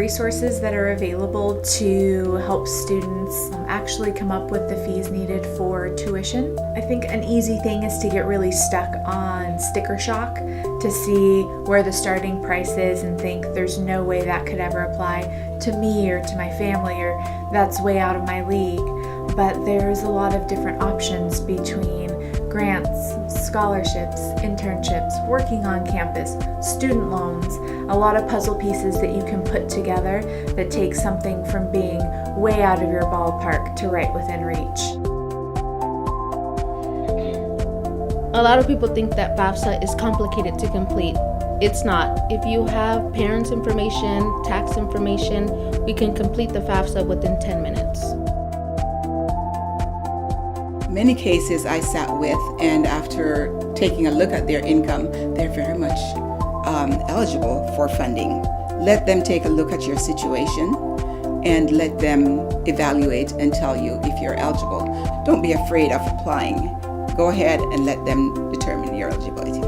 resources that are available to help students actually come up with the fees needed for tuition. I think an easy thing is to get really stuck on sticker shock to see where the starting price is and think there's no way that could ever apply to me or to my family, or that's way out of my league. But there's a lot of different options between grants, scholarships, internships, working on campus, student loans, a lot of puzzle pieces that you can put together that take something from being way out of your ballpark to right within reach. A lot of people think that FAFSA is complicated to complete. It's not. If you have parents' information, tax information, we can complete the FAFSA within 10 minutes. Many cases I sat with, and after taking a look at their income, they're very much eligible for funding. Let them take a look at your situation and let them evaluate and tell you if you're eligible. Don't be afraid of applying. Go ahead and let them determine your eligibility.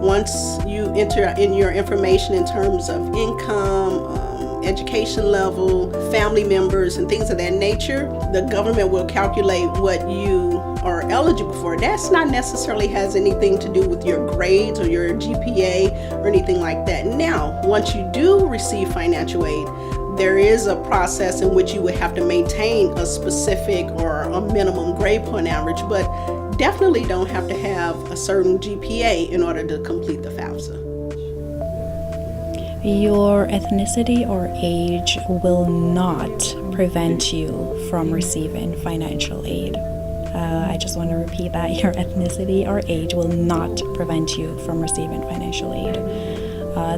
Once you enter in your information in terms of income, education level, family members, and things of that nature, the government will calculate what you are eligible for. That's not necessarily has anything to do with your grades or your GPA or anything like that. Now, once you do receive financial aid, there is a process in which you would have to maintain a specific or a minimum grade point average, but definitely don't have to have a certain GPA in order to complete the FAFSA. Your ethnicity or age will not prevent you from receiving financial aid. I just want to repeat that. Your ethnicity or age will not prevent you from receiving financial aid.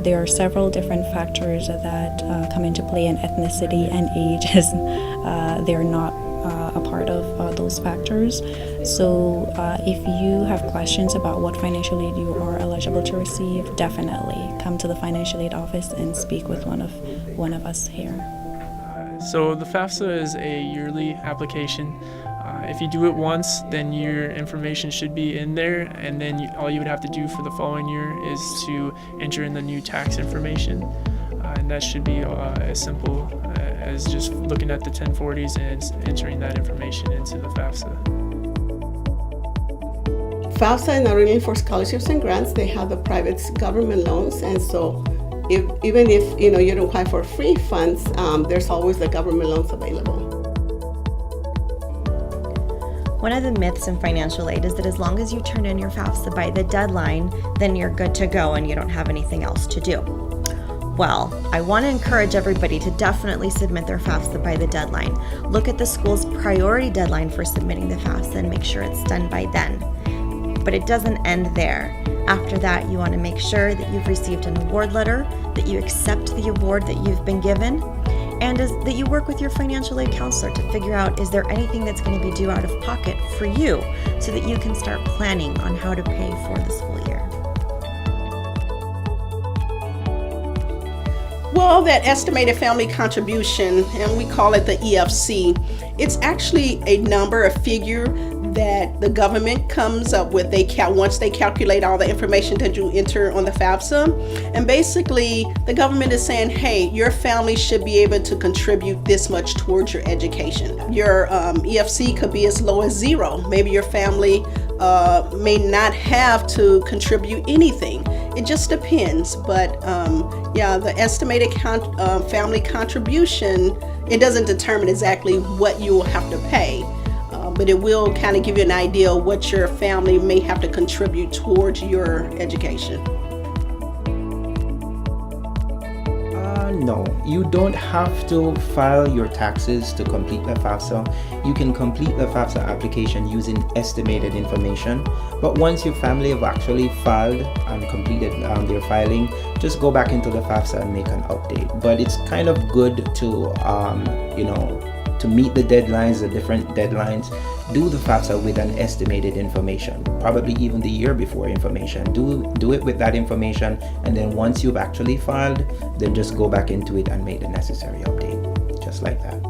There are several different factors that come into play, and ethnicity and age is they're not a part of those factors. So if you have questions about what financial aid you are eligible to receive, definitely come to the financial aid office and speak with one of us here. So the FAFSA is a yearly application. If you do it once, then your information should be in there, and then all you would have to do for the following year is to enter in the new tax information. And that should be as simple as just looking at the 1040s and entering that information into the FAFSA. FAFSA is not really for scholarships and grants. They have the private government loans, and so even if you don't apply for free funds, there's always the government loans available. One of the myths in financial aid is that as long as you turn in your FAFSA by the deadline, then you're good to go and you don't have anything else to do. Well, I want to encourage everybody to definitely submit their FAFSA by the deadline. Look at the school's priority deadline for submitting the FAFSA and make sure it's done by then. But it doesn't end there. After that, you want to make sure that you've received an award letter, that you accept the award that you've been given, and that you work with your financial aid counselor to figure out, is there anything that's going to be due out of pocket for you so that you can start planning on how to pay for the school year. Well, that estimated family contribution, and we call it the EFC, it's actually a number, a figure that the government comes up with. Once they calculate all the information that you enter on the FAFSA, and basically the government is saying, hey, your family should be able to contribute this much towards your education. Your EFC could be as low as 0. Maybe your family may not have to contribute anything. It just depends. But the estimated family contribution, it doesn't determine exactly what you will have to pay. But it will kind of give you an idea of what your family may have to contribute towards your education. No, you don't have to file your taxes to complete the FAFSA. You can complete the FAFSA application using estimated information. But once your family have actually filed and completed their filing, just go back into the FAFSA and make an update. But it's kind of good to, to meet the deadlines, the different deadlines, do the FAFSA with an estimated information, probably even the year before information. Do it with that information, and then once you've actually filed, then just go back into it and make the necessary update, just like that.